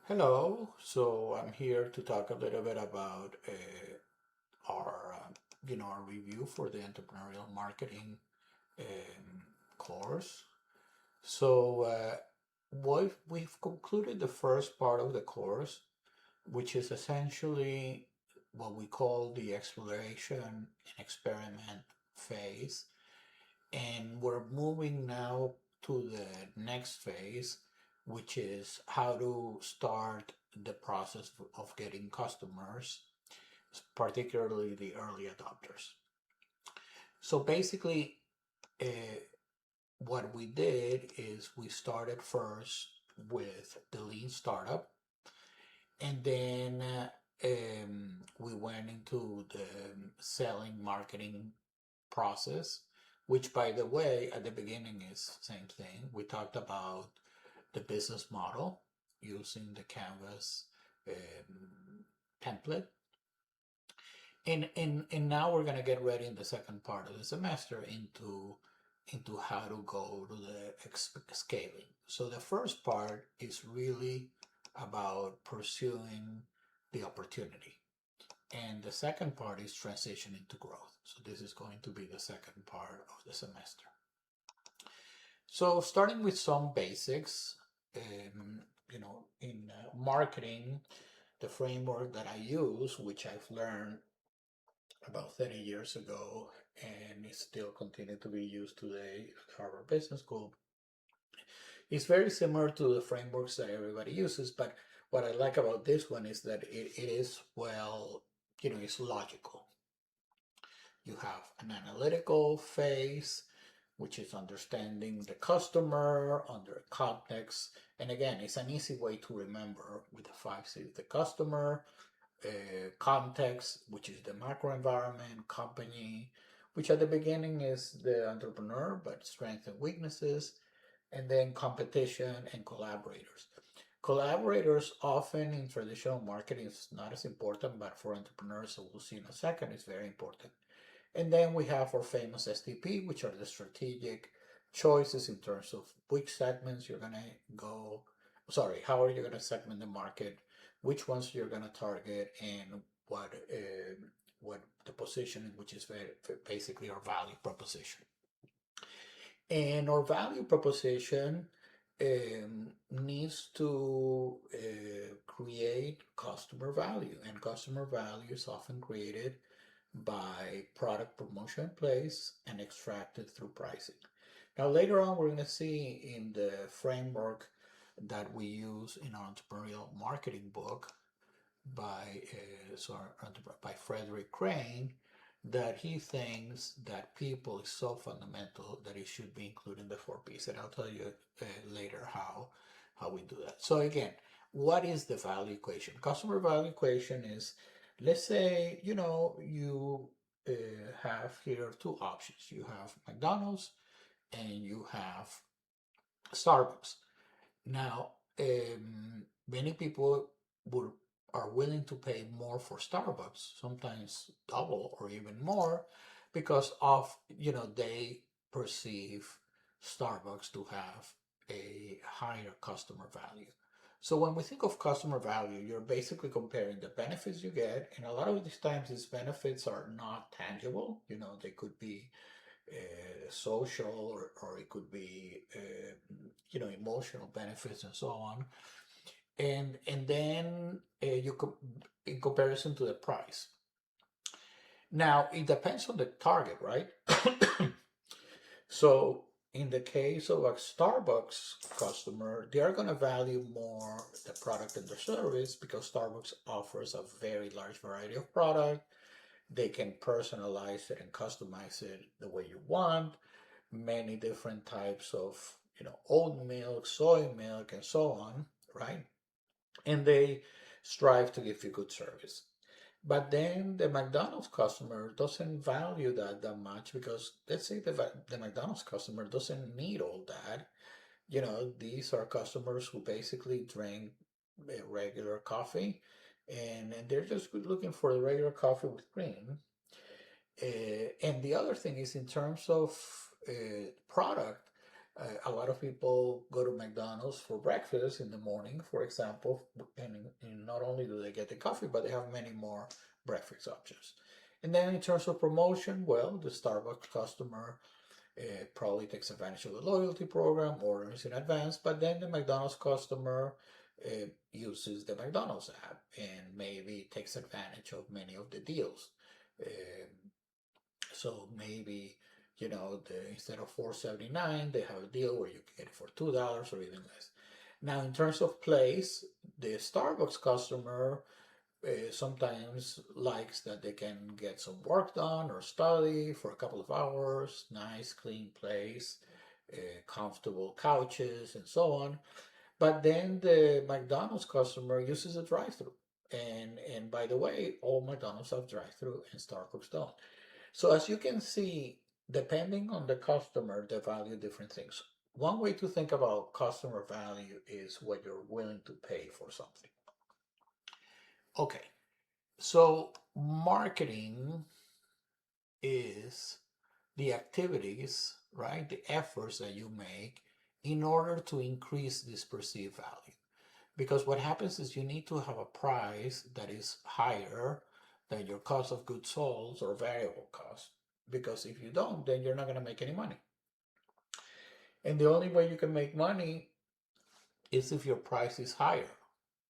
Hello, so I'm here to talk a little bit about our review for the entrepreneurial marketing um, course. So we've concluded the first part of the course, which is essentially what we call the exploration and experiment phase, and we're moving now to the next phase, which is how to start the process of getting customers, particularly the early adopters. So basically, uh, what we did is we started first with the lean startup, and then we went into the selling marketing process, which by the way, at the beginning is same thing. We talked about the business model using the Canvas template. And now we're gonna get ready in the second part of the semester into how to go to the scaling. So the first part is really about pursuing the opportunity. And the second part is transitioning to growth. So this is going to be the second part of the semester. So starting with some basics, in marketing, the framework that I use, which I've learned about 30 years ago and is still continue to be used today at Harvard Business School, is very similar to the frameworks that everybody uses. But what I like about this one is that it is it's logical. You have an analytical phase, which is understanding the customer under context. And again, it's an easy way to remember with the 5 C's: the customer, context, which is the macro environment, company, which at the beginning is the entrepreneur, but strengths and weaknesses, and then competition and collaborators. Collaborators often in traditional marketing is not as important, but for entrepreneurs, so we'll see in a second, it's very important. And then we have our famous STP, which are the strategic choices in terms of which segments you're going to go, sorry, how are you going to segment the market, which ones you're going to target, and what the positioning, which is basically our value proposition. And our value proposition needs to create customer value, and customer value is often created by product promotion in place and extracted through pricing. Now, later on, we're going to see in the framework that we use in our entrepreneurial marketing book by by Frederick Crane, that he thinks that people is so fundamental that it should be included in the 4 Ps. And I'll tell you later how we do that. So again, what is the value equation? Customer value equation is, let's say, you have here two options. You have McDonald's and you have Starbucks. Now, many people would are willing to pay more for Starbucks, sometimes double or even more, because of they perceive Starbucks to have a higher customer value. So when we think of customer value, you're basically comparing the benefits you get, and a lot of these times these benefits are not tangible. They could be social, or it could be emotional benefits and so on, and then in comparison to the price. Now it depends on the target, right? So in the case of a Starbucks customer, they are going to value more the product and the service because Starbucks offers a very large variety of product. They can personalize it and customize it the way you want. Many different types of, oat milk, soy milk, and so on, right? And they strive to give you good service. But then the McDonald's customer doesn't value that much, because let's say the McDonald's customer doesn't need all that. These are customers who basically drink regular coffee, and they're just looking for the regular coffee with cream. And the other thing is in terms of product, A lot of people go to McDonald's for breakfast in the morning, for example, and not only do they get the coffee, but they have many more breakfast options. And then in terms of promotion, well, the Starbucks customer probably takes advantage of the loyalty program, orders in advance, but then the McDonald's customer uses the McDonald's app and maybe takes advantage of many of the deals. Um, so maybe, instead of 4.79, they have a deal where you can get it for $2 or even less. Now, in terms of place, the Starbucks customer sometimes likes that they can get some work done or study for a couple of hours, nice, clean place, comfortable couches, and so on. But then the McDonald's customer uses a drive-through. And by the way, all McDonald's have drive-through and Starbucks don't. So as you can see, depending on the customer, they value different things. One way to think about customer value is what you're willing to pay for something. Okay, so marketing is the activities, right? The efforts that you make in order to increase this perceived value. Because what happens is you need to have a price that is higher than your cost of goods sold or variable cost. Because if you don't, then you're not going to make any money. And the only way you can make money is if your price is higher.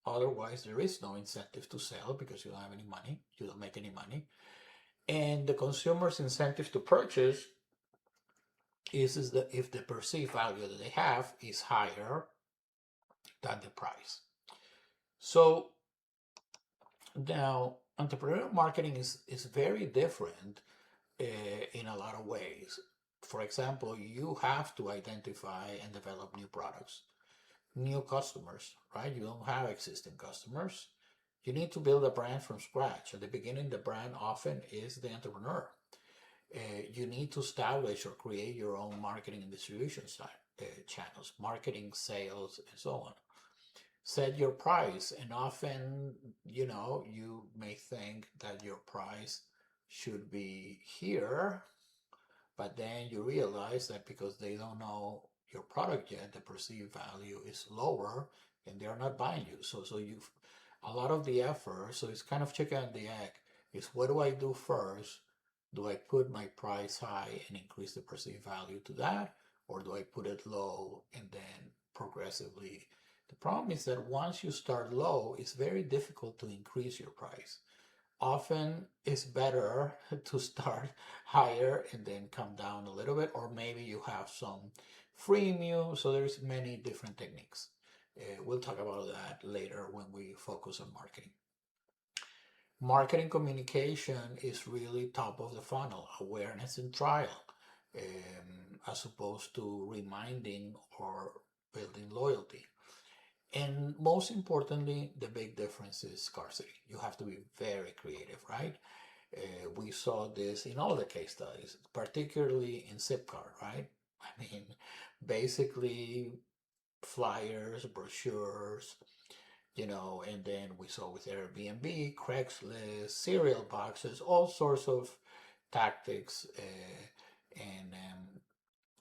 Otherwise, there is no incentive to sell because you don't have any money, you don't make any money. And the consumer's incentive to purchase is that if the perceived value that they have is higher than the price. So now entrepreneurial marketing is very different in a lot of ways. For example, you have to identify and develop new products, new customers, right? You don't have existing customers. You need to build a brand from scratch. At the beginning, the brand often is the entrepreneur. You need to establish or create your own marketing and distribution channels, marketing, sales, and so on. Set your price, and often, you may think that your price should be here, but then you realize that because they don't know your product yet, the perceived value is lower and they're not buying you. So you've a lot of the effort, so it's kind of chicken and the egg, is what do I do first? Do I put my price high and increase the perceived value to that? Or do I put it low and then progressively? The problem is that once you start low, it's very difficult to increase your price. Often it's better to start higher and then come down a little bit, or maybe you have some freemium. So there's many different techniques. We'll talk about that later when we focus on marketing. Marketing communication is really top of the funnel, awareness and trial, as opposed to reminding or building loyalty. And most importantly, the big difference is scarcity. You have to be very creative, right? We saw this in all the case studies, particularly in Zipcar, right? I mean, basically flyers, brochures, and then we saw with Airbnb, Craigslist, cereal boxes, all sorts of tactics,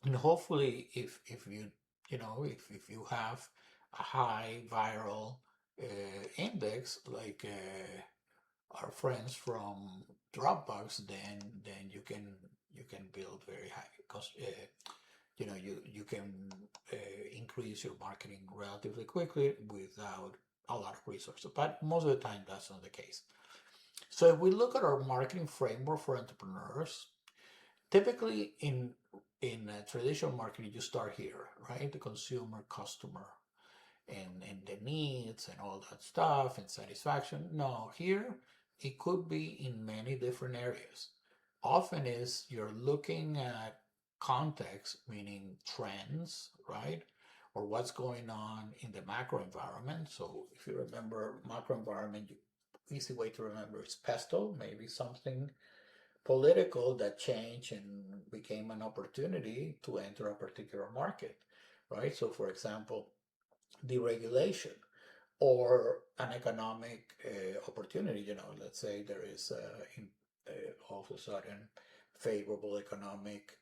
and hopefully, if you if you have a high viral index like our friends from Dropbox, then you can build very high cost. You can increase your marketing relatively quickly without a lot of resources. But most of the time, that's not the case. So if we look at our marketing framework for entrepreneurs, typically in traditional marketing, you start here, right? The consumer, customer, and the needs and all that stuff and satisfaction. No, here it could be in many different areas. Often is you're looking at context, meaning trends, right? Or what's going on in the macro environment. So if you remember macro environment, easy way to remember is pesto, maybe something political that changed and became an opportunity to enter a particular market, right? So for example, deregulation or an economic opportunity. Let's say there is all of a sudden favorable economic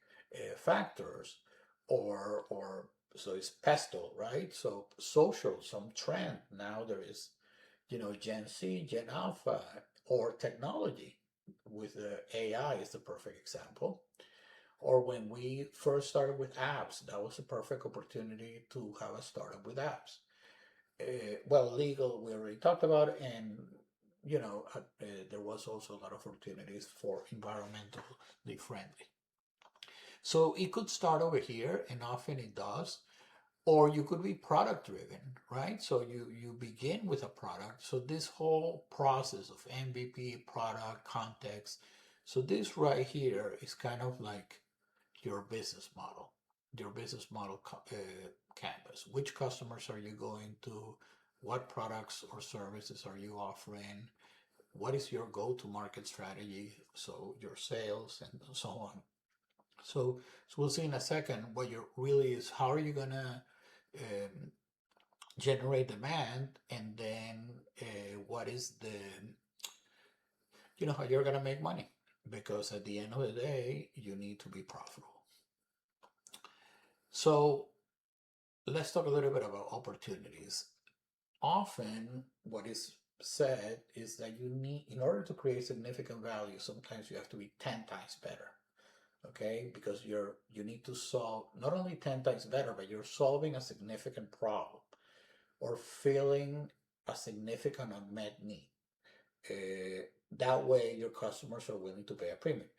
factors, or so it's pestle, right? So social, some trend. Now there is, Gen Z, Gen Alpha, or technology with the AI is the perfect example. Or when we first started with apps, that was a perfect opportunity to have a startup with apps. Well, legal, we already talked about, and there was also a lot of opportunities for environmentally friendly. So it could start over here, and often it does, or you could be product driven, right? So you begin with a product. So this whole process of MVP, product, context. So this right here is kind of like your business model, canvas. Which customers are you going to? What products or services are you offering? What is your go-to-market strategy? So your sales and so on. So we'll see in a second what you really is. How are you gonna um, generate demand, and then what is the how you're gonna make money? Because at the end of the day, you need to be profitable. So let's talk a little bit about opportunities. Often, what is said is that you need, in order to create significant value, sometimes you have to be 10 times better. Okay, because you need to solve not only 10 times better, but you're solving a significant problem or filling a significant unmet need. That way, your customers are willing to pay a premium.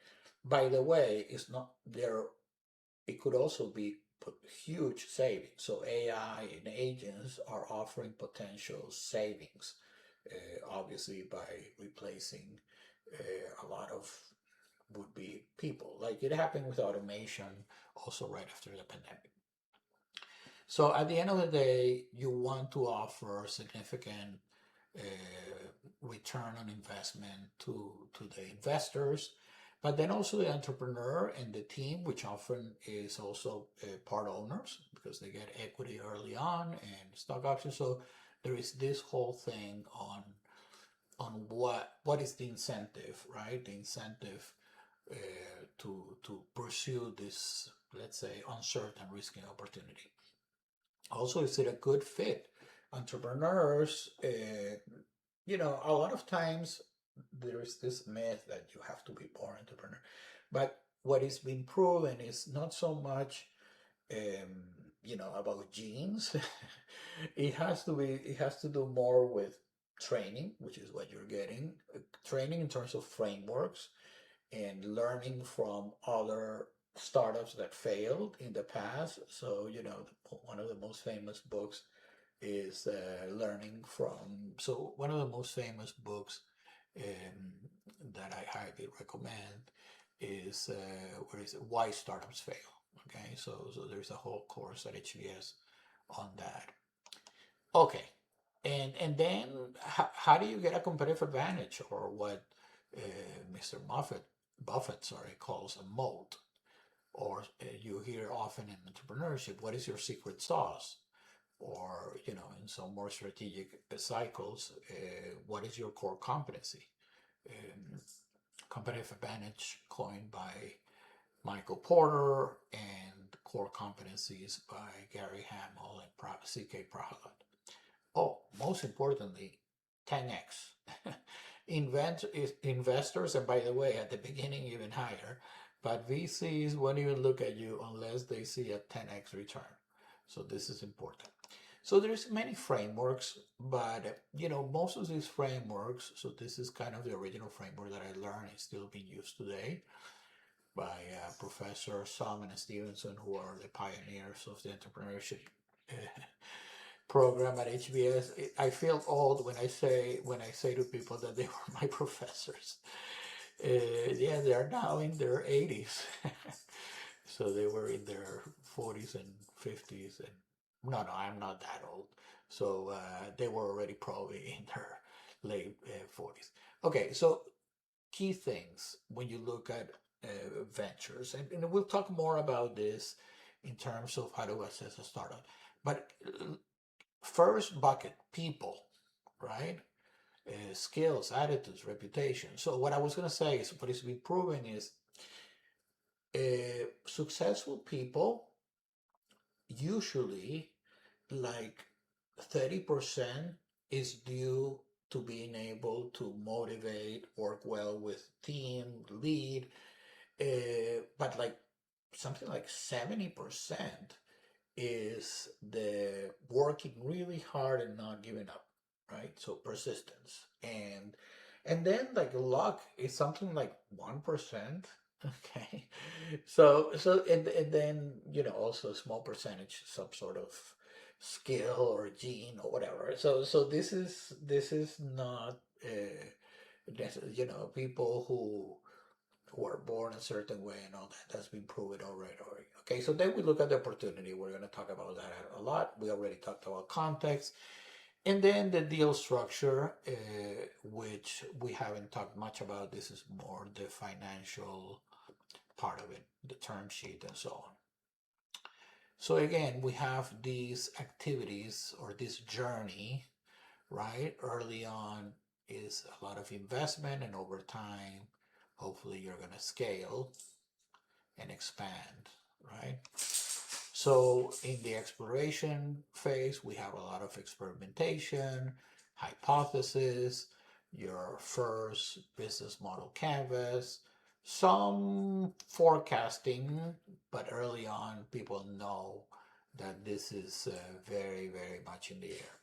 By the way, it's not there. It could also be huge savings. So AI and agents are offering potential savings, obviously by replacing a lot of would be people. Like it happened with automation also right after the pandemic. So at the end of the day, you want to offer significant uh, return on investment to the investors, but then also the entrepreneur and the team, which often is also part owners because they get equity early on and stock options. So there is this whole thing on what is the incentive, right? The incentive to pursue this, let's say, uncertain, risky opportunity. Also, is it a good fit? Entrepreneurs, a lot of times there is this myth that you have to be born entrepreneur, but what is being proven is not so much, about genes. It has to do more with training, which is what you're getting, training in terms of frameworks and learning from other startups that failed in the past. So, one of the most famous books is learning from. So, one of the most famous books um, that I highly recommend is what is it? Why Startups Fail. Okay, so there's a whole course at HBS on that. Okay, and then how do you get a competitive advantage, or what Mr. Buffett, sorry, calls a moat, or you hear often in entrepreneurship, what is your secret sauce? Or, in some more strategic cycles, what is your core competency? Um, competitive advantage coined by Michael Porter and core competencies by Gary Hamel and C.K. Prahalad. Oh, most importantly, 10x. Investors, and by the way, at the beginning, even higher, but VCs won't even look at you unless they see a 10x return. So this is important. So there's many frameworks, but most of these frameworks. So this is kind of the original framework that I learned is still being used today by Professor Salman and Stevenson, who are the pioneers of the entrepreneurship program at HBS. I feel old when I say to people that they were my professors. Yeah, they are now in their 80s, so they were in their 40s and 50s, and no, I'm not that old. So they were already probably in their late 40s. Okay, so key things when you look at ventures, and we'll talk more about this in terms of how to assess a startup. But first bucket, people, right? Skills, attitudes, reputation. So what I was going to say is what is being proven is successful people usually like 30% is due to being able to motivate, work well with team, lead, but like something like 70% is the working really hard and not giving up, right? So persistence. And then like luck is something like 1%. Okay. And then, also a small percentage, some sort of skill or gene or whatever. So this is not people who are born a certain way and all that. That's been proven already. Okay, so then we look at the opportunity. We're going to talk about that a lot. We already talked about context. And then the deal structure, which we haven't talked much about. This is more the financial part of it, the term sheet and so on. So again, we have these activities or this journey, right? Early on is a lot of investment, and over time, hopefully you're going to scale and expand, right? So in the exploration phase, we have a lot of experimentation, hypothesis, your first business model canvas, some forecasting, but early on, people know that this is very, very much in the air.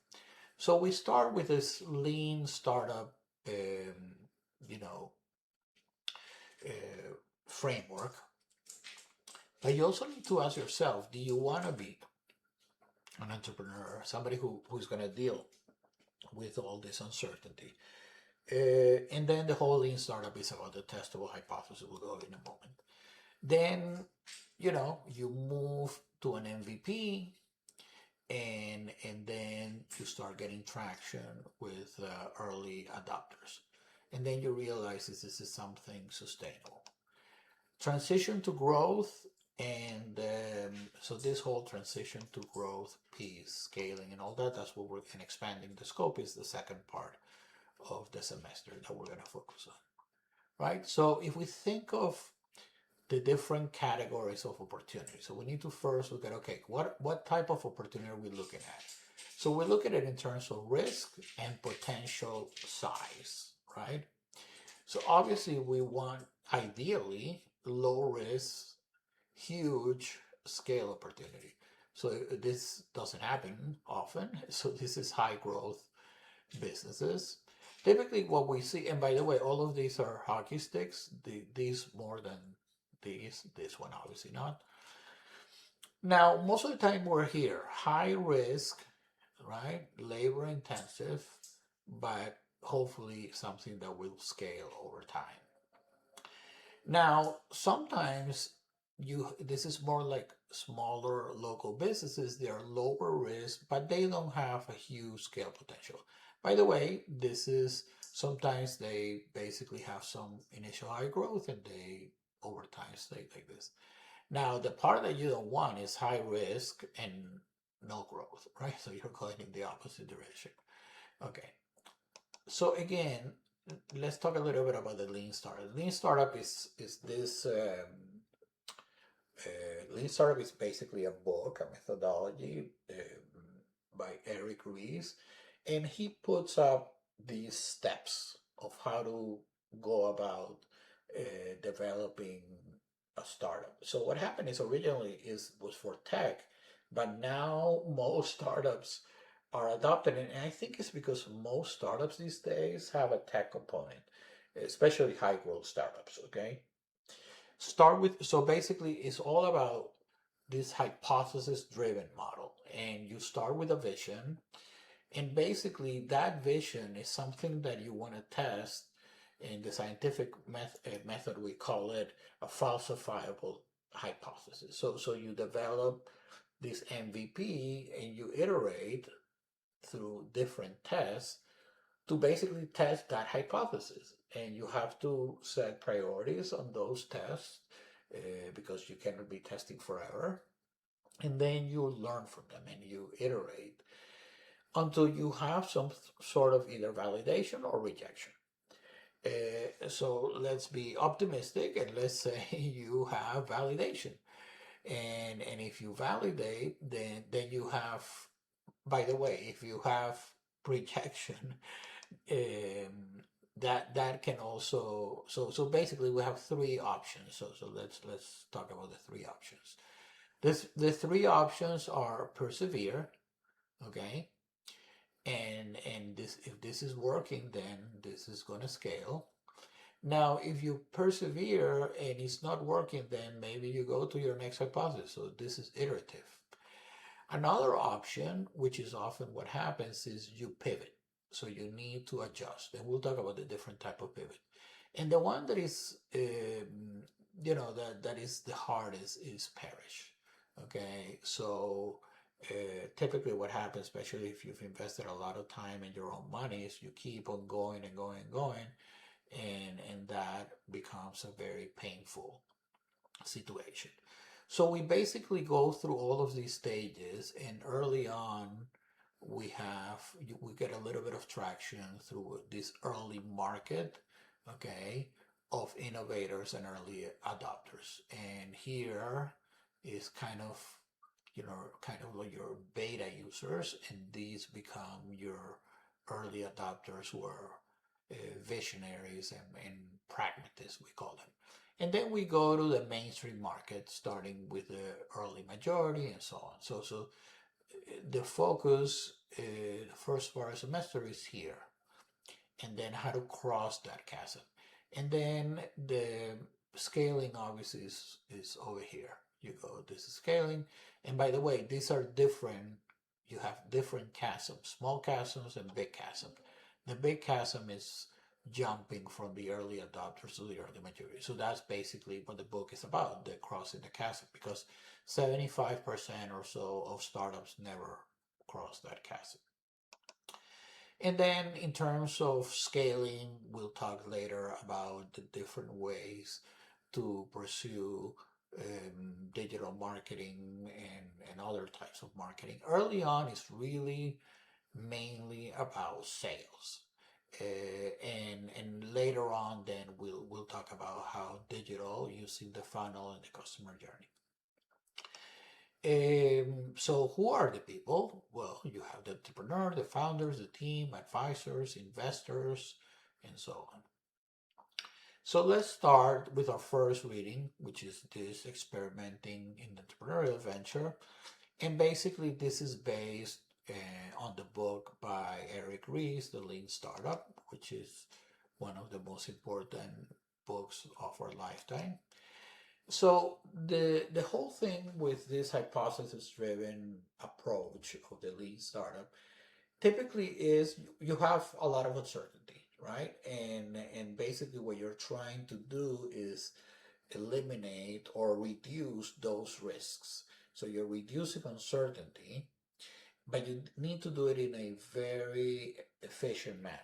So we start with this lean startup, you know, framework. But you also need to ask yourself, do you want to be an entrepreneur, somebody who's going to deal with all this uncertainty? And then the whole lean startup is about the testable hypothesis. We'll go in a moment. Then, you move to an MVP, and then you start getting traction with early adopters. And then you realize this is something sustainable. Transition to growth, and so this whole transition to growth piece, scaling and all that, that's what we're in expanding the scope is the second part of the semester that we're going to focus on, right? So if we think of the different categories of opportunity, so we need to first look at, okay, what type of opportunity are we looking at? So we look at it in terms of risk and potential size, right? So obviously we want, ideally, low risk, huge scale opportunity. So this doesn't happen often. So this is high growth businesses. Typically what we see, and by the way, all of these are hockey sticks. These more than these. This one obviously not. Now, most of the time we're here. High risk, right? Labor intensive, but hopefully something that will scale over time. Now, sometimes this is more like smaller local businesses. They are lower risk, but they don't have a huge scale potential. By the way, this is sometimes they basically have some initial high growth and they over time stay like this. Now, the part that you don't want is high risk and no growth, right? So you're going in the opposite direction. Okay. So again, let's talk a little bit about the lean startup. Lean startup is this. Lean startup is basically a book, a methodology by Eric Ries, and he puts up these steps of how to go about developing a startup. So what happened is originally was for tech, but now most startups are adopted, and I think it's because most startups these days have a tech component, especially high growth startups. Okay, so basically it's all about this hypothesis driven model, and you start with a vision, and basically that vision is something that you want to test. In the scientific method we call it a falsifiable hypothesis. So you develop this MVP and you iterate through different tests to basically test that hypothesis. And you have to set priorities on those tests because you cannot be testing forever. And then you learn from them and you iterate until you have some sort of either validation or rejection. So let's be optimistic and let's say you have validation. And if you validate, then you have, by the way, if you have rejection, um, that can also, so basically we have three options. So let's talk about the three options. The three options are persevere, okay, and this, if this is working, then this is going to scale. Now, if you persevere and it's not working, then maybe you go to your next hypothesis. So this is iterative. Another option, which is often what happens, is you pivot. So you need to adjust, and we'll talk about the different type of pivot. And the one that is, that is the hardest is perish. Okay, so typically what happens, especially if you've invested a lot of time and your own money, is you keep on going and going and going, and that becomes a very painful situation. So we basically go through all of these stages, and early on, we get a little bit of traction through this early market, okay, of innovators and early adopters. And here is kind of like your beta users, and these become your early adopters who are visionaries and pragmatists, we call them. And then we go to the mainstream market, starting with the early majority and so on. So the focus, the first part of the semester is here, and then how to cross that chasm. And then the scaling obviously is over here. You go, this is scaling. And by the way, these are different. You have different chasms, small chasms and big chasm. The big chasm is jumping from the early adopters to the early majority. So that's basically what the book is about, the crossing the chasm, because 75% or so of startups never cross that chasm. And then in terms of scaling, we'll talk later about the different ways to pursue digital marketing and other types of marketing. Early on, it's really mainly about sales. And later on, then we'll talk about how digital using the funnel and the customer journey. So who are the people? Well, you have the entrepreneur, the founders, the team, advisors, investors, and so on. So let's start with our first reading, which is this experimenting in the entrepreneurial venture. And basically, this is based on the book by Eric Ries, The Lean Startup, which is one of the most important books of our lifetime. So the whole thing with this hypothesis-driven approach of the lean startup typically is you have a lot of uncertainty, right? And basically what you're trying to do is eliminate or reduce those risks. So you're reducing uncertainty, but you need to do it in a very efficient manner.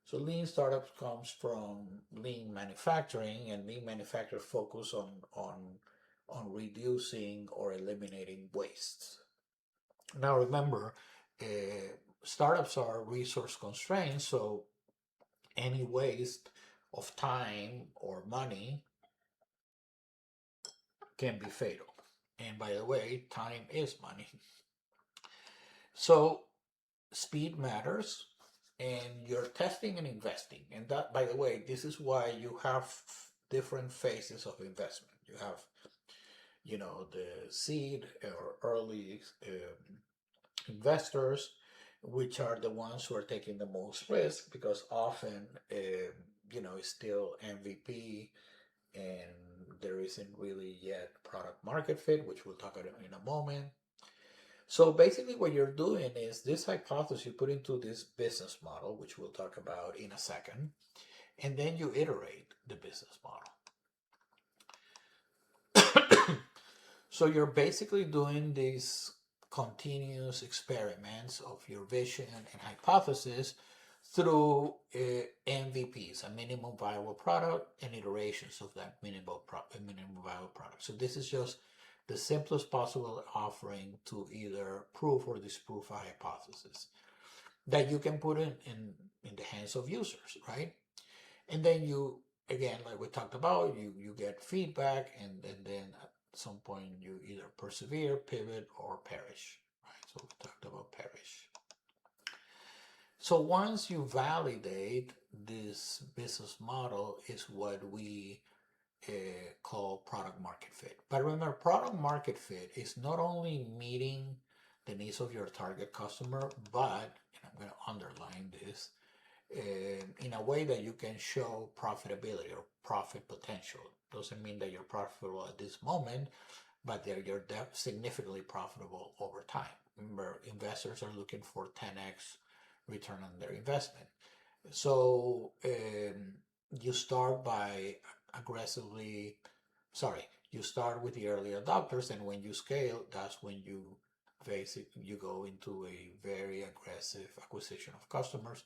So lean startups comes from lean manufacturing, and lean manufacturers focus on reducing or eliminating waste. Now remember, uh, startups are resource constrained, so any waste of time or money can be fatal. And by the way, time is money. So speed matters, and you're testing and investing. And that, by the way, this is why you have different phases of investment. You have, the seed or early investors, which are the ones who are taking the most risk because often, it's still MVP and there isn't really yet product market fit, which we'll talk about in a moment. So basically, what you're doing is this hypothesis you put into this business model, which we'll talk about in a second, and then you iterate the business model. So you're basically doing these continuous experiments of your vision and hypothesis through MVPs, a minimum viable product, and iterations of that minimum viable product. So this is just the simplest possible offering to either prove or disprove a hypothesis that you can put in the hands of users, right? And then you, again, like we talked about, you get feedback, and then some point you either persevere, pivot, or perish. Right? So we talked about perish. So once you validate this business model is what we call product market fit. But remember, product market fit is not only meeting the needs of your target customer, but, and I'm going to underline this, in a way that you can show profitability or profit potential. Doesn't mean that you're profitable at this moment, but you're significantly profitable over time. Remember, investors are looking for 10x return on their investment. So you start by aggressively, sorry, you start with the early adopters, and when you scale, that's when you go into a very aggressive acquisition of customers.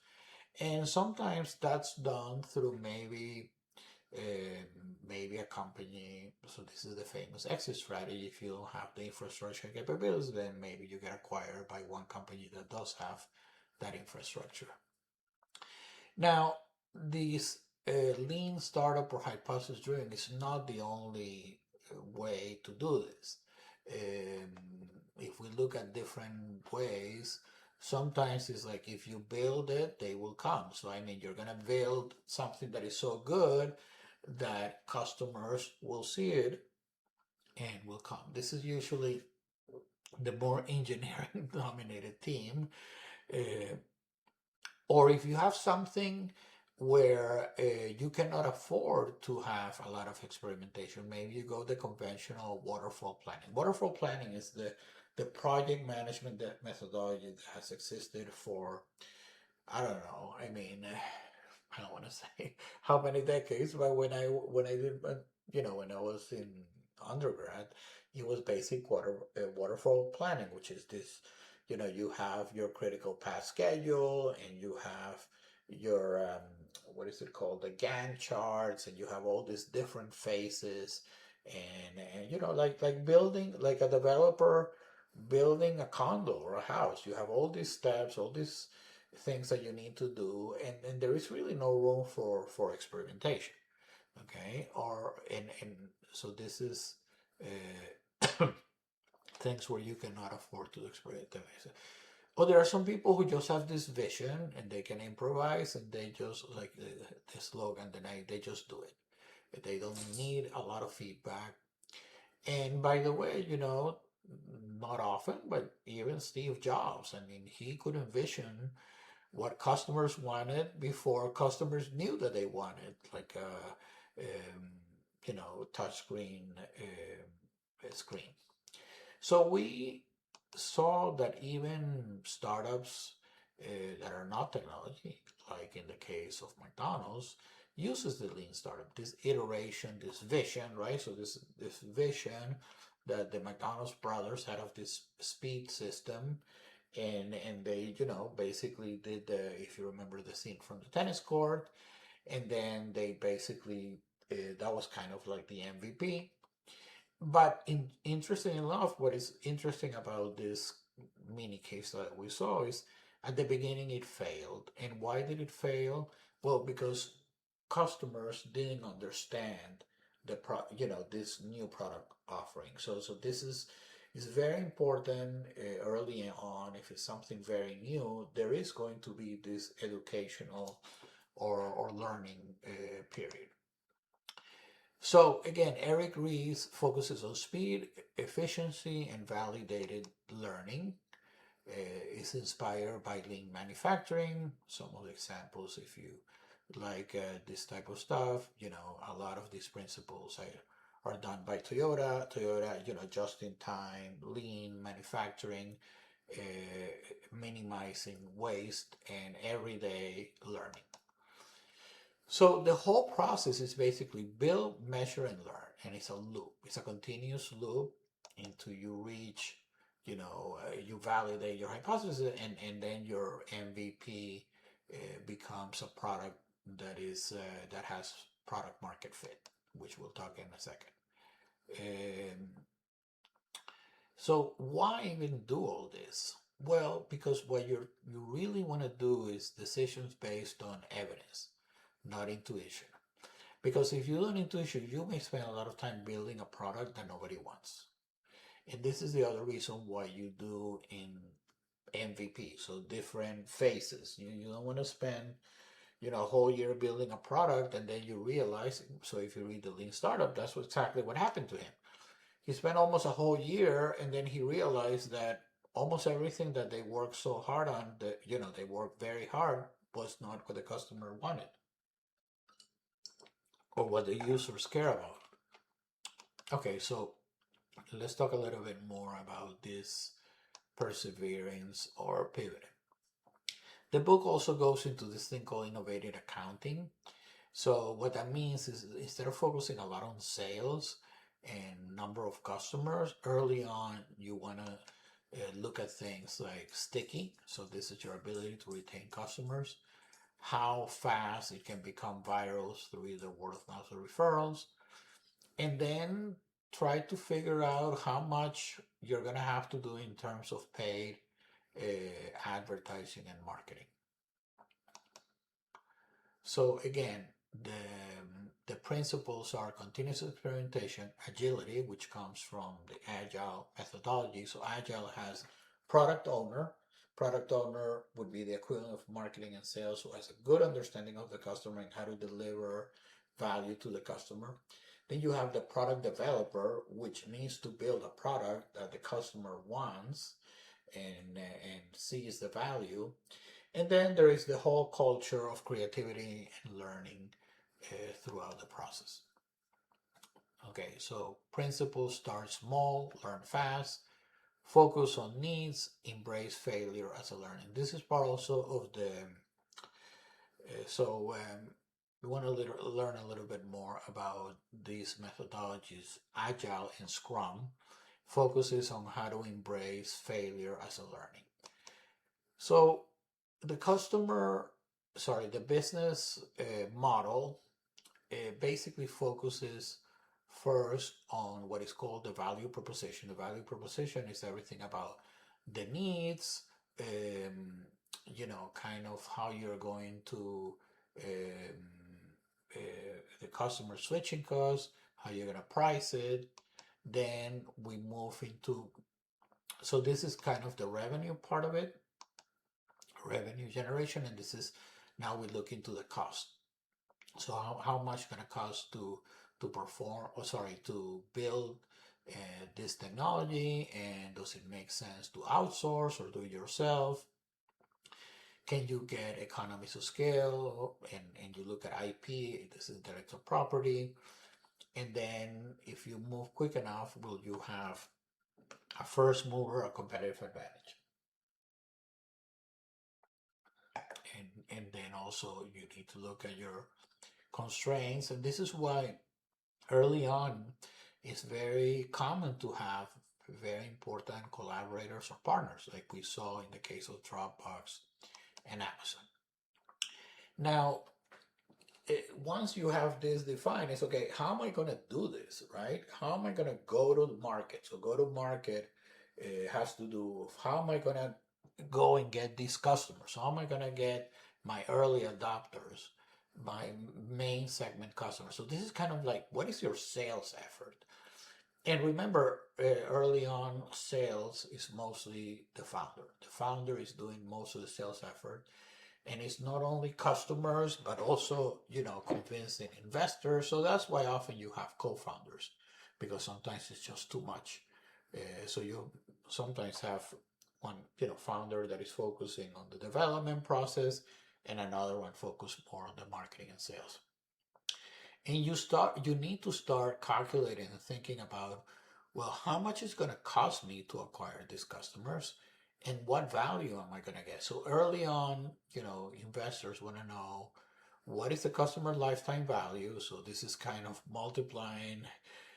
And sometimes that's done through maybe a company. So this is the famous exit strategy. If you don't have the infrastructure capabilities, then maybe you get acquired by one company that does have that infrastructure. Now, this lean startup or hypothesis driven is not the only way to do this. If we look at different ways, sometimes it's like if you build it, they will come. So, I mean, you're going to build something that is so good that customers will see it and will come. This is usually the more engineering dominated team. Uh, or if you have something where you cannot afford to have a lot of experimentation, maybe you go the conventional waterfall planning. Waterfall planning is the project management methodology that has existed for, I don't know, I mean, I don't want to say how many decades, but when I did, when I was in undergrad, it was basic waterfall planning, which is this, you have your critical path schedule, and you have your what is it called, the Gantt charts, and you have all these different phases, and like building, like a developer building a condo or a house. You have all these steps, all these things that you need to do, and there is really no room for experimentation. Okay, and so this is things where you cannot afford to experiment. Oh, there are some people who just have this vision and they can improvise, and they just like the slogan, they just do it. They don't need a lot of feedback. And by the way, not often, but even Steve Jobs, I mean, he could envision what customers wanted before customers knew that they wanted, like touchscreen screen. So we saw that even startups that are not technology, like in the case of McDonald's, uses the lean startup, this iteration, this vision, right? So this vision that the McDonald's brothers had of this speed system, and they basically did if you remember the scene from the tennis court, and then they basically that was kind of like the MVP. But interesting enough, what is interesting about this mini case that we saw is at the beginning it failed. And why did it fail? Well, because customers didn't understand this new product offering. So this is very important early on. If it's something very new, there is going to be this educational or learning period. So again, Eric Ries focuses on speed, efficiency, and validated learning. Is inspired by lean manufacturing. Some of the examples, if you like this type of stuff, a lot of these principles are done by Toyota. Toyota, just in time, lean manufacturing, minimizing waste, and everyday learning. So the whole process is basically build, measure, and learn, and it's a loop. It's a continuous loop until you reach, you validate your hypothesis, and then your MVP becomes a product that has product market fit, which we'll talk in a second. So why even do all this? Well, because what you really want to do is decisions based on evidence, not intuition. Because if you do intuition, you may spend a lot of time building a product that nobody wants. And this is the other reason why you do in MVP, so different phases. You don't want to spend, a whole year building a product and then you realize. So if you read the Lean Startup, that's exactly what happened to him. He spent almost a whole year and then he realized that almost everything that they worked so hard on, that they worked very hard, was not what the customer wanted or what the users care about. Okay, so let's talk a little bit more about this perseverance or pivoting. The book also goes into this thing called innovative accounting. So what that means is, instead of focusing a lot on sales and number of customers, early on you want to look at things like sticky. So this is your ability to retain customers, how fast it can become viral through either word of mouth or referrals, and then try to figure out how much you're going to have to do in terms of paid advertising and marketing. So again, the principles are continuous experimentation, agility, which comes from the agile methodology. So agile has product owner. Product owner would be the equivalent of marketing and sales, who has a good understanding of the customer and how to deliver value to the customer. Then you have the product developer, which needs to build a product that the customer wants and sees the value. And then there is the whole culture of creativity and learning throughout the process. Okay, so principles: start small, learn fast, focus on needs, embrace failure as a learning. This is part also of the, we want to learn a little bit more about these methodologies. Agile and Scrum focuses on how to embrace failure as a learning. So the the business model basically focuses first on what is called the value proposition. The value proposition is everything about the needs, kind of how you're going to the customer switching costs, how you're going to price it. Then we move into, so this is kind of the revenue part of it, revenue generation, and this is, now we look into the cost. So how much going to cost to perform, or sorry, to build this technology, and does it make sense to outsource or do it yourself? Can you get economies of scale? And you look at IP, this is intellectual property. And then if you move quick enough, will you have a first mover, a competitive advantage? And then also you need to look at your constraints. And this is why early on it's very common to have very important collaborators or partners, like we saw in the case of Dropbox and Amazon. Now, once you have this defined, it's okay, how am I going to do this, right? How am I going to go to the market? So go to market has to do with, how am I going to go and get these customers? How am I going to get my early adopters, my main segment customers? So this is kind of like, what is your sales effort? And remember, early on, sales is mostly the founder. The founder is doing most of the sales effort. And it's not only customers, but also, convincing investors. So that's why often you have co-founders, because sometimes it's just too much. So you sometimes have one, founder that is focusing on the development process, and another one focused more on the marketing and sales. And you need to start calculating and thinking about, well, how much is going to cost me to acquire these customers, and what value am I going to get? So early on, investors want to know, what is the customer lifetime value? So this is kind of multiplying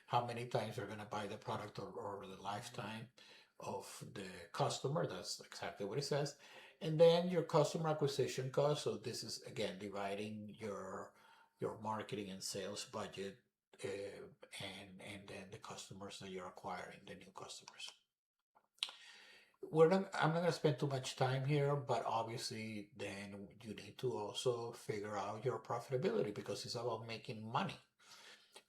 how many times they're going to buy the product over the lifetime of the customer. That's exactly what it says. And then your customer acquisition cost. So this is, again, dividing your marketing and sales budget, and then the customers that you're acquiring, the new customers. I'm not going to spend too much time here, but obviously then you need to also figure out your profitability because it's about making money.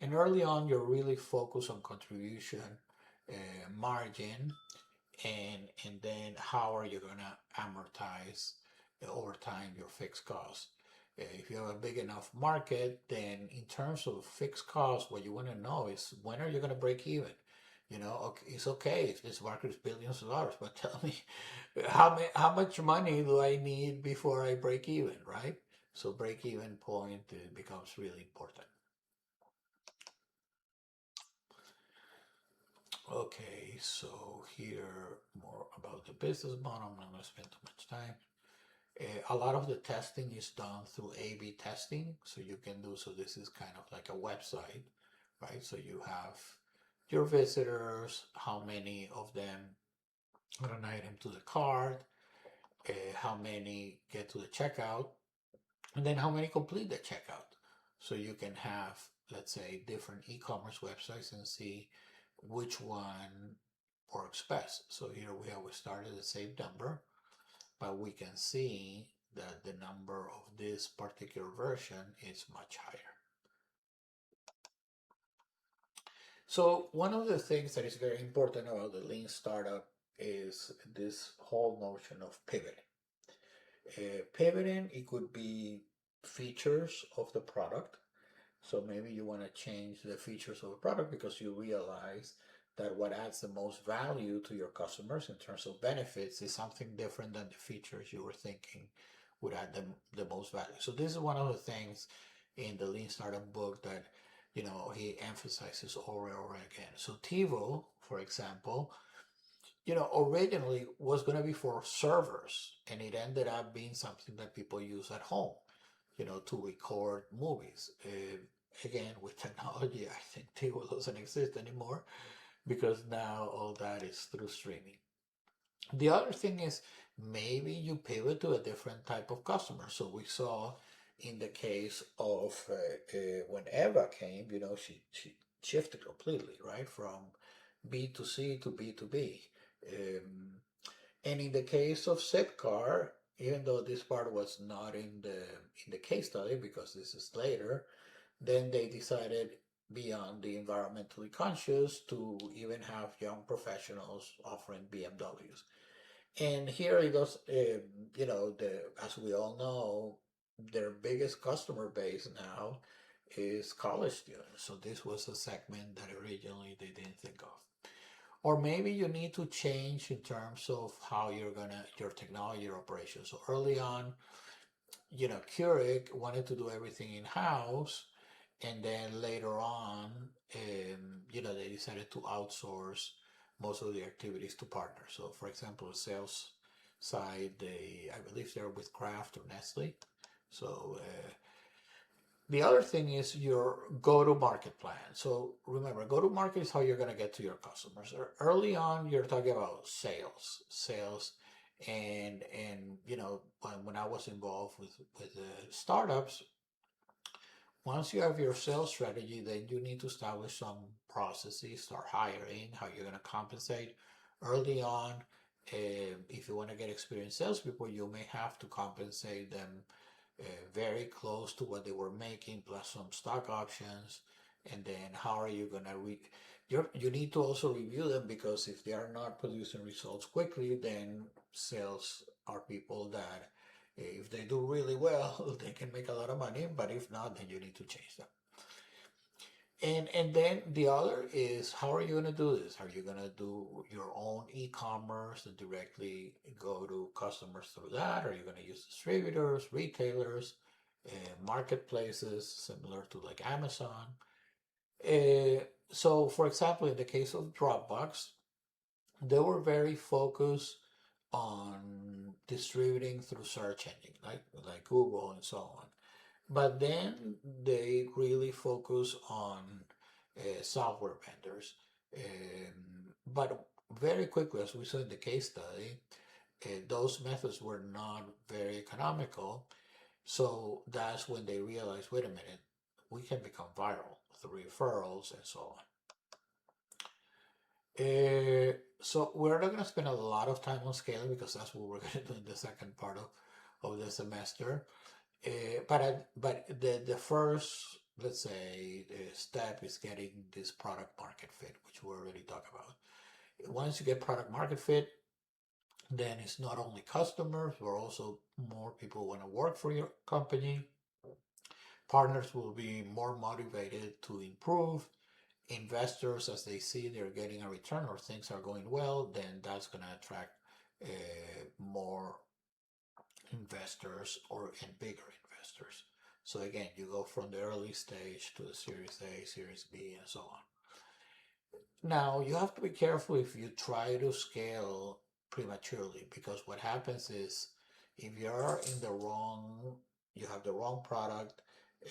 And early on, you're really focused on contribution, margin, and then how are you gonna amortize over time your fixed costs. If you have a big enough market, then in terms of fixed costs, what you want to know is when are you going to break even? You know, okay, it's okay if this market is billions of dollars, but tell me how much money do I need before I break even, right? So break even point becomes really important. Okay, so here more about the business model. I'm not going to spend too much time. A lot of the testing is done through A/B testing, so you can do so. This is kind of like a website, right? So you have your visitors, how many of them add an item to the cart, how many get to the checkout, and then how many complete the checkout. So you can have, let's say, different e-commerce websites and see which one works best. So here we started the same number, but we can see that the number of this particular version is much higher. So one of the things that is very important about the lean startup is this whole notion of pivoting. Pivoting, it could be features of the product. So maybe you want to change the features of a product because you realize that what adds the most value to your customers in terms of benefits is something different than the features you were thinking would add the most value. So this is one of the things in the Lean Startup book that he emphasizes over and over again. So TiVo, for example, originally was going to be for servers, and it ended up being something that people use at home, to record movies. Again, with technology, I think TiVo doesn't exist anymore because now all that is through streaming. The other thing is maybe you pivot to a different type of customer. So we saw in the case of when Eva came, she shifted completely, right, from B2C to B2B. Um, and in the case of Zipcar, even though this part was not in the case study because this is later, then they decided beyond the environmentally conscious to even have young professionals offering BMWs. And here it goes, as we all know, their biggest customer base now is college students. So this was a segment that originally they didn't think of. Or maybe you need to change in terms of how your technology, your operations. So early on, Keurig wanted to do everything in-house, and then later on, they decided to outsource most of the activities to partners. So, for example, the sales side, I believe they're with Kraft or Nestle. So, the other thing is your go-to-market plan. So remember, go-to-market is how you're going to get to your customers. Early on, you're talking about sales, and when I was involved with startups, once you have your sales strategy, then you need to establish some processes, start hiring, how you're going to compensate. Early on, if you want to get experienced salespeople, you may have to compensate them very close to what they were making, plus some stock options. And then how are you going to you need to also review them because if they are not producing results quickly, then sales are people that if they do really well, they can make a lot of money, but if not, then you need to change them. And then the other is how are you going to do this? Are you going to do your own e-commerce and directly go to customers through that? Are you going to use distributors, retailers, marketplaces similar to like Amazon? So, for example, in the case of Dropbox, they were very focused on distributing through search engine like Google and so on. But then they really focus on software vendors. But very quickly, as we saw in the case study, those methods were not very economical. So that's when they realized, wait a minute, we can become viral through referrals and so on. So we're not going to spend a lot of time on scaling because that's what we're going to do in the second part of the semester. But the first, let's say, step is getting this product market fit, which we already talked about. Once you get product market fit, then it's not only customers, but also more people want to work for your company. Partners will be more motivated to improve. Investors, as they see they're getting a return or things are going well, then that's going to attract more investors or and bigger investors. So again, you go from the early stage to the Series A, Series B, and so on. Now, you have to be careful if you try to scale prematurely, because what happens is if you're in the wrong, you have the wrong product,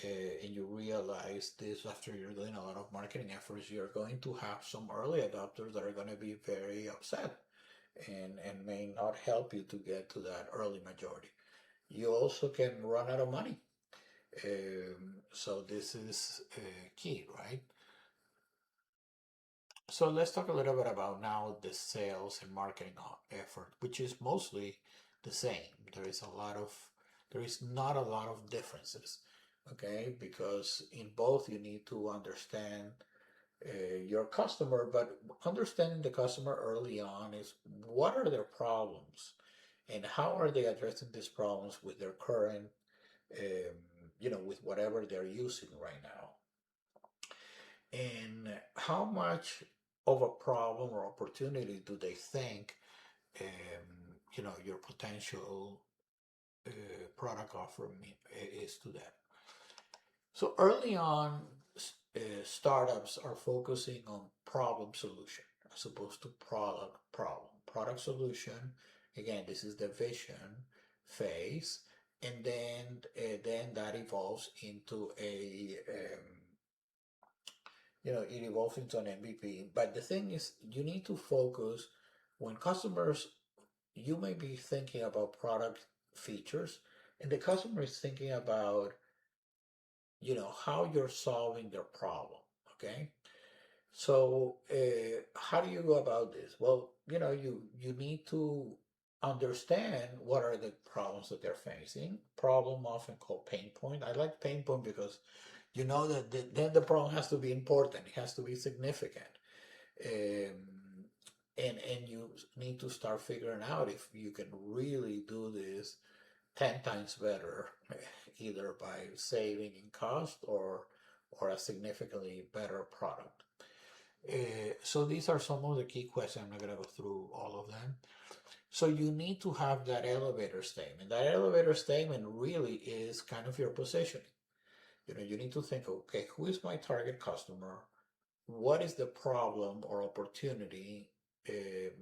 and you realize this after you're doing a lot of marketing efforts, you're going to have some early adopters that are going to be very upset and may not help you to get to that early majority. You also can run out of money. So this is key, right? So let's talk a little bit about now the sales and marketing effort, which is mostly the same. There is not a lot of differences, okay? Because in both you need to understand your customer, but understanding the customer early on is what are their problems and how are they addressing these problems with their current, um, with whatever they're using right now, and how much of a problem or opportunity do they think your potential product offer is to them. So early on, startups are focusing on problem solution as opposed to product problem. Product solution, again, this is the vision phase, and then that evolves into it evolves into an MVP. But the thing is, you need to focus when customers, you may be thinking about product features, and the customer is thinking about, how you're solving their problem. Okay. So, how do you go about this? Well, you need to understand what are the problems that they're facing. Problem often called pain point. I like pain point because you know that then the problem has to be important. It has to be significant. Um, and you need to start figuring out if you can really do this 10 times better, either by saving in cost or a significantly better product. So these are some of the key questions. I'm not going to go through all of them. So you need to have that elevator statement. That elevator statement really is kind of your positioning. You need to think, okay, who is my target customer? What is the problem or opportunity, that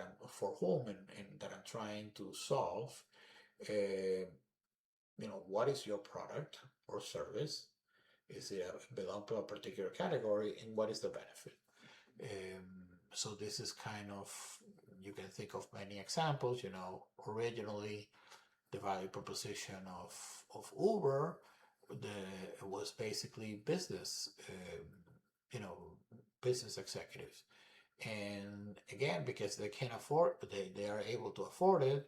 I'm for whom and that I'm trying to solve? Uh, what is your product or service? Is it belong to a particular category, and what is the benefit? So this is kind of, you can think of many examples. Originally the value proposition of Uber was basically business, business executives. And again, because they are able to afford it,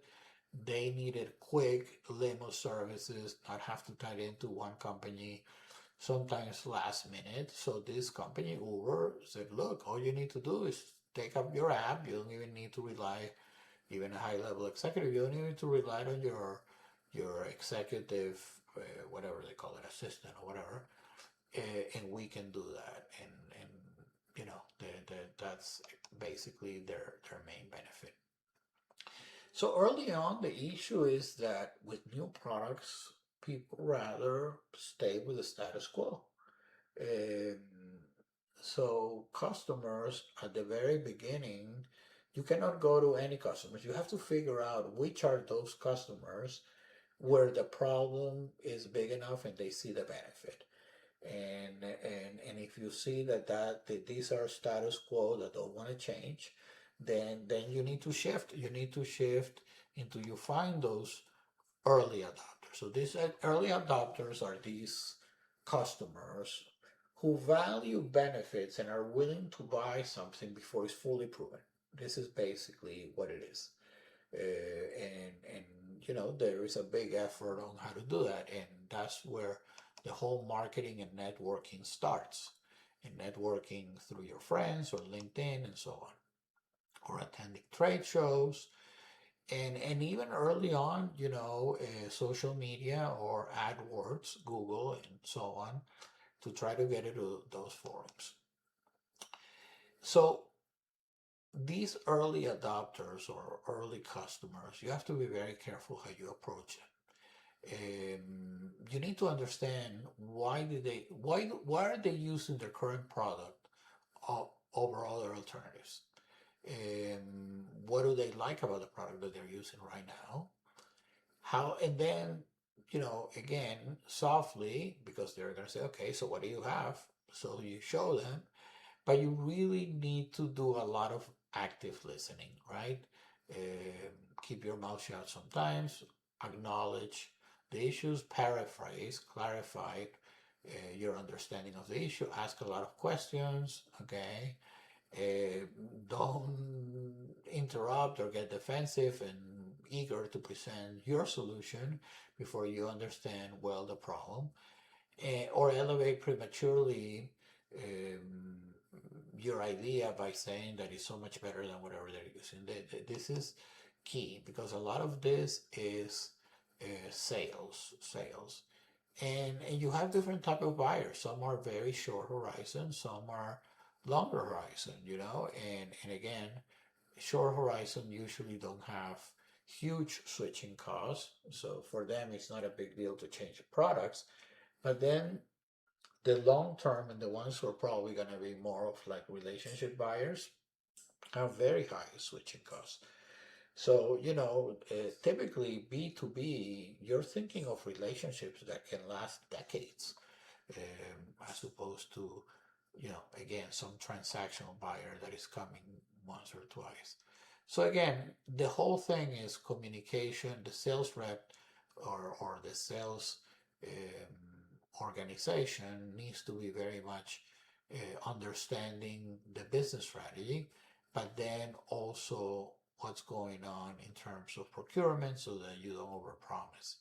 they needed quick limo services, not have to tie into one company, sometimes last minute. So this company, Uber, said, look, all you need to do is take up your app. You don't even need to rely, even a high level executive, you don't even need to rely on your executive, whatever they call it, assistant or whatever, and we can do that. And that's basically their main benefit. So early on, the issue is that with new products, people rather stay with the status quo. Um, so customers at the very beginning, you cannot go to any customers. You have to figure out which are those customers where the problem is big enough and they see the benefit. And if you see that these are status quo that don't want to change, then you need to shift. You need to shift until you find those early adopters. So these early adopters are these customers who value benefits and are willing to buy something before it's fully proven. This is basically what it is. And there is a big effort on how to do that, and that's where the whole marketing and networking starts. And networking through your friends or LinkedIn and so on, or attending trade shows, and even early on, social media or AdWords, Google, and so on, to try to get into those forums. So these early adopters or early customers, you have to be very careful how you approach it. You need to understand why are they using their current product over other alternatives. What do they like about the product that they're using right now? How, and then, again, softly, because they're going to say, okay, so what do you have? So you show them, but you really need to do a lot of active listening, right? Keep your mouth shut sometimes, acknowledge the issues, paraphrase, clarify your understanding of the issue, ask a lot of questions, okay? Uh, don't interrupt or get defensive and eager to present your solution before you understand well the problem, or elevate prematurely um, your idea by saying that it's so much better than whatever they're using. This is key because a lot of this is sales, and you have different type of buyers. Some are very short horizon, some are longer horizon, and again, short horizon usually don't have huge switching costs, so for them it's not a big deal to change products. But then the long term and the ones who are probably going to be more of like relationship buyers have very high switching costs. So, typically B2B, you're thinking of relationships that can last decades, as opposed to, again, some transactional buyer that is coming once or twice. So again, the whole thing is communication. The sales rep or the sales organization needs to be very much understanding the business strategy, but then also what's going on in terms of procurement so that you don't overpromise.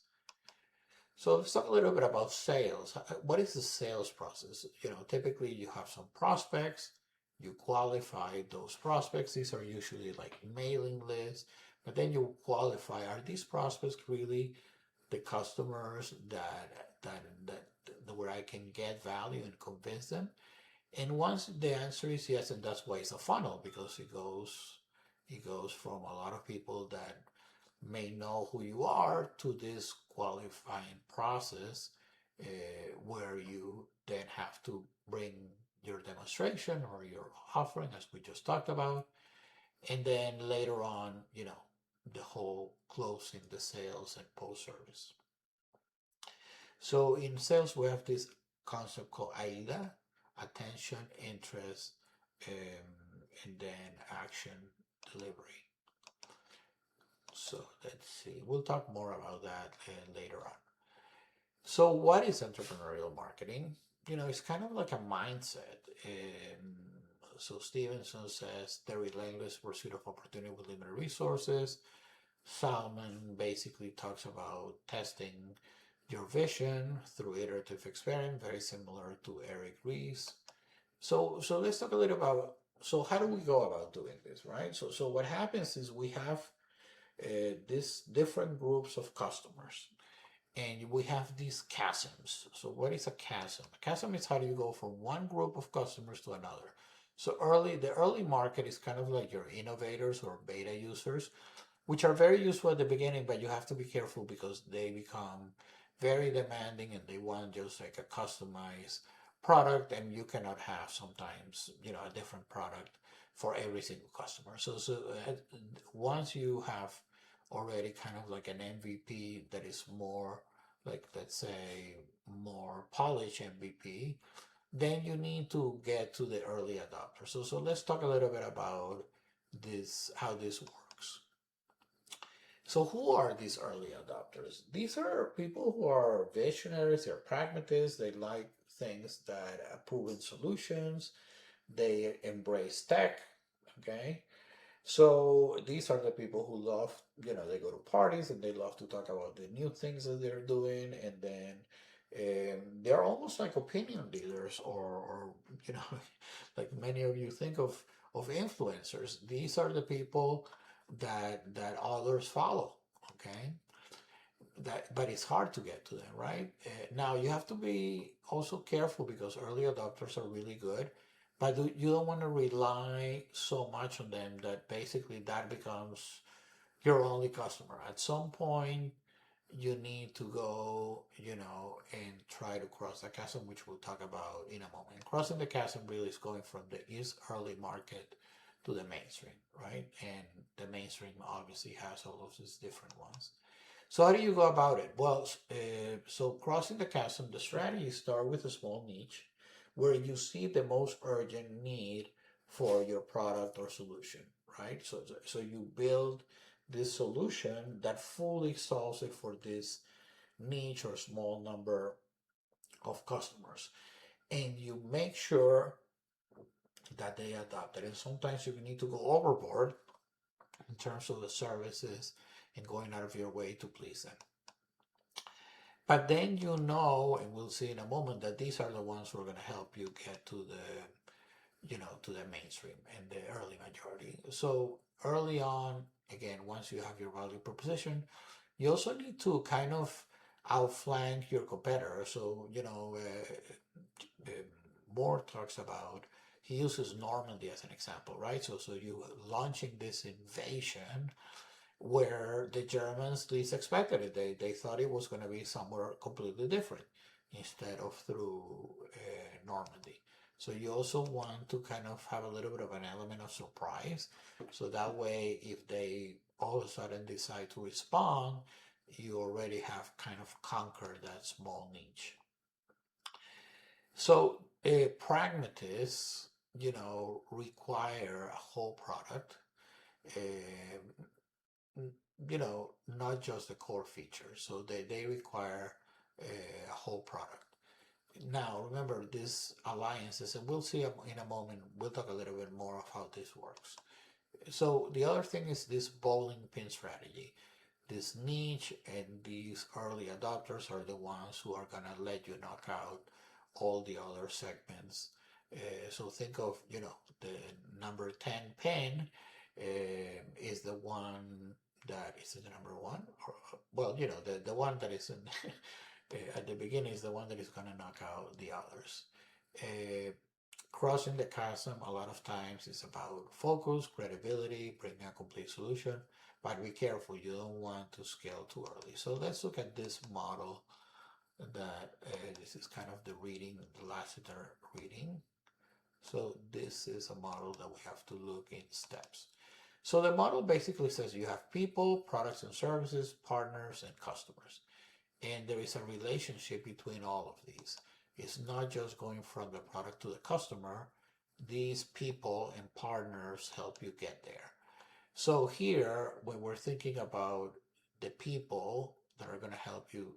So let's talk a little bit about sales. What is the sales process? Typically you have some prospects, you qualify those prospects. These are usually like mailing lists, but then you qualify, are these prospects really the customers that where I can get value and convince them? And once the answer is yes, and that's why it's a funnel, because it goes from a lot of people that may know who you are to this qualifying process, where you then have to bring your demonstration or your offering, as we just talked about, and then later on, the whole closing the sales and post service. So in sales, we have this concept called AIDA: attention, interest, and then action, delivery. So let's see. We'll talk more about that later on. So what is entrepreneurial marketing? It's kind of like a mindset. So Stevenson says the relentless pursuit of opportunity with limited resources. Salmon basically talks about testing your vision through iterative experiment, very similar to Eric Ries. So let's talk a little about, so how do we go about doing this, right? So what happens is we have these different groups of customers, and we have these chasms. So what is a chasm? A chasm is how do you go from one group of customers to another. So the early market is kind of like your innovators or beta users, which are very useful at the beginning, but you have to be careful because they become very demanding and they want just like a customized product, and you cannot have sometimes a different product for every single customer. So once you have already kind of like an MVP that is more like, let's say, more polished MVP, then you need to get to the early adopters. So let's talk a little bit about this, how this works. So who are these early adopters? These are people who are visionaries, they're pragmatists, they like things that are proven solutions, they embrace tech, okay? So these are the people who love, they go to parties and they love to talk about the new things that they're doing, and then they're almost like opinion leaders, or like many of you think of influencers. These are the people that others follow. Okay, but it's hard to get to them, right? Now you have to be also careful because early adopters are really good, but you don't want to rely so much on them that basically that becomes your only customer. At some point, you need to go, and try to cross the chasm, which we'll talk about in a moment. Crossing the chasm really is going from the East early market to the mainstream, right? And the mainstream obviously has all of these different ones. So how do you go about it? Well, so crossing the chasm, the strategy start with a small niche where you see the most urgent need for your product or solution, right? So you build this solution that fully solves it for this niche or small number of customers, and you make sure that they adopt it. And sometimes you need to go overboard in terms of the services and going out of your way to please them. But then and we'll see in a moment, that these are the ones who are going to help you get to the mainstream and the early majority. So early on, again, once you have your value proposition, you also need to kind of outflank your competitor. So, Moore talks about, he uses Normandy as an example, right? So you launching this invasion where the Germans least expected it. They thought it was going to be somewhere completely different instead of through Normandy. So you also want to kind of have a little bit of an element of surprise. So that way, if they all of a sudden decide to respond, you already have kind of conquered that small niche. So pragmatists, require a whole product. Uh, not just the core features. So they require a whole product. Now, remember, this alliances, and we'll see in a moment, we'll talk a little bit more of how this works. So the other thing is this bowling pin strategy. This niche and these early adopters are the ones who are going to let you knock out all the other segments. So think of, the number 10 pin is the one that is the number one. Or, well, the one that is in, at the beginning is the one that is going to knock out the others. Uh, Crossing the chasm a lot of times is about focus, credibility, bringing a complete solution, but be careful, you don't want to scale too early. So let's look at this model that this is kind of the reading, the Lassiter reading. So this is a model that we have to look in steps. So the model basically says you have people, products and services, partners, and customers. And there is a relationship between all of these. It's not just going from the product to the customer. These people and partners help you get there. So here, when we're thinking about the people that are going to help you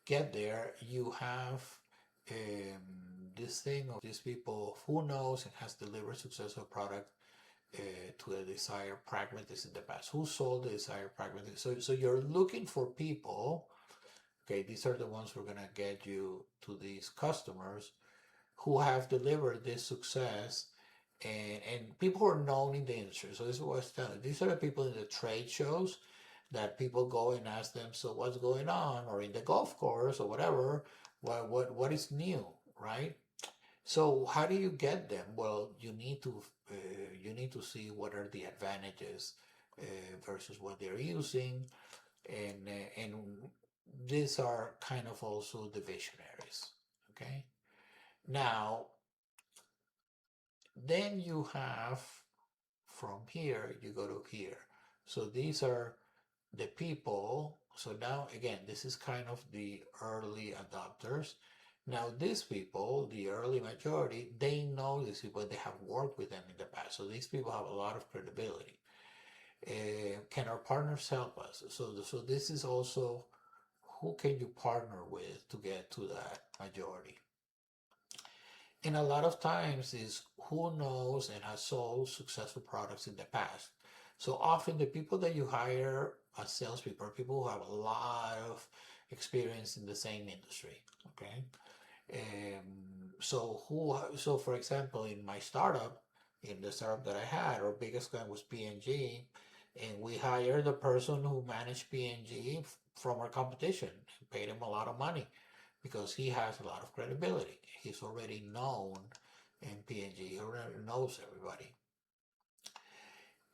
get there, you have this thing of these people who knows and has delivered successful product to the desired pragmatist in the past. Who sold the desired pragmatist? So you're looking for people. Okay, these are the ones who are going to get you to these customers who have delivered this success, and people who are known in the industry. So this is what I was telling you. These are the people in the trade shows that people go and ask them, so what's going on? Or in the golf course or whatever, what is new, right? So how do you get them? Well, you need to see what are the advantages versus what they're using, and these are kind of also the visionaries. Okay. Now, then you have from here you go to here. So these are the people. So now again, this is kind of the early adopters. Now these people, the early majority, they know these people, they have worked with them in the past. So these people have a lot of credibility. Can our partners help us? So this is also who can you partner with to get to that majority. And a lot of times is who knows and has sold successful products in the past. So often the people that you hire as salespeople are people who have a lot of experience in the same industry. Okay. So for example, in my startup, in the startup that I had, our biggest client was P&G, and we hired the person who managed P&G from our competition and paid him a lot of money because he has a lot of credibility. He's already known in P&G. He already knows everybody.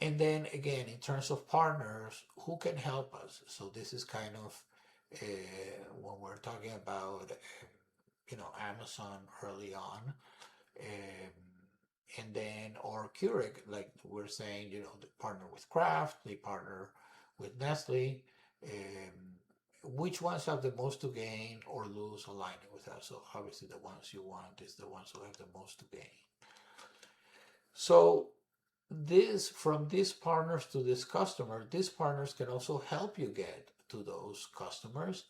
And then again, in terms of partners, who can help us? So this is kind of when we're talking about Amazon early on, um, and then or Keurig, like we're saying, they partner with Kraft, they partner with Nestle. Which ones have the most to gain or lose aligning with us? So obviously the ones you want is the ones who have the most to gain. So this from these partners to this customer, these partners can also help you get to those customers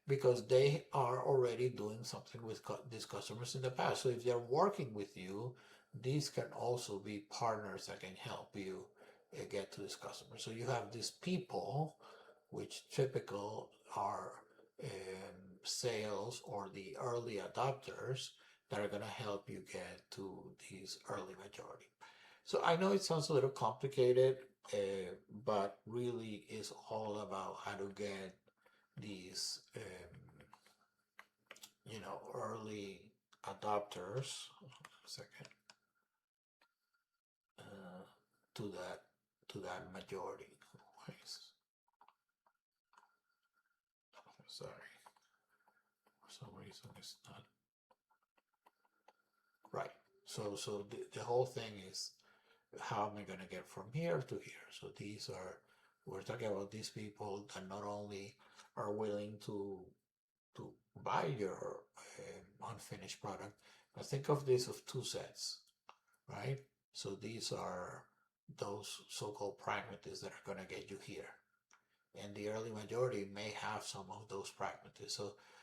because they are already doing something with these customers in the past. So if they're working with you, these can also be partners that can help you get to this customer. So you have these people, which typical are sales or the early adopters that are going to help you get to these early majority. So I know it sounds a little complicated, but really is all about how to get these, early adopters. A second, uh, to that majority. Sorry, for some reason it's not right. So the whole thing is how am I going to get from here to here? So we're talking about these people that not only are willing to buy your unfinished product, but think of this of two sets, right? So these are those so-called pragmatists that are going to get you here. And the early majority may have some of those pragmatists.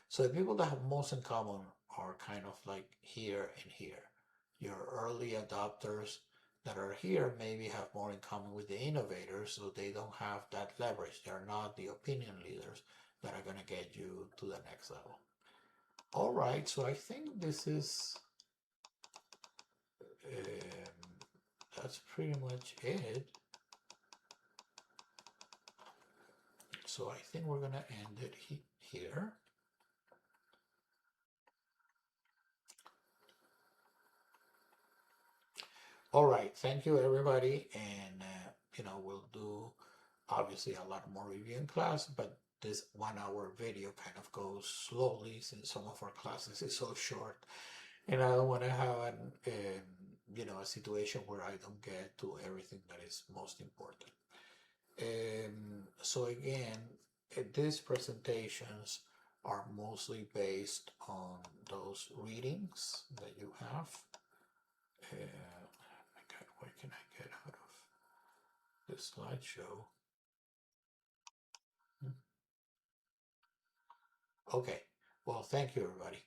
So the people that have most in common are kind of like here and here. Your early adopters that are here maybe have more in common with the innovators, so they don't have that leverage. They're not the opinion leaders that are going to get you to the next level. All right, so I think this is that's pretty much it. So I think we're going to end it here. All right, thank you everybody, and we'll do obviously a lot more review in class, but this 1 hour video kind of goes slowly since some of our classes is so short, and I don't want to have a situation where I don't get to everything that is most important. So again, these presentations are mostly based on those readings that you have. What can I get out of this slideshow? Okay, well, thank you, everybody.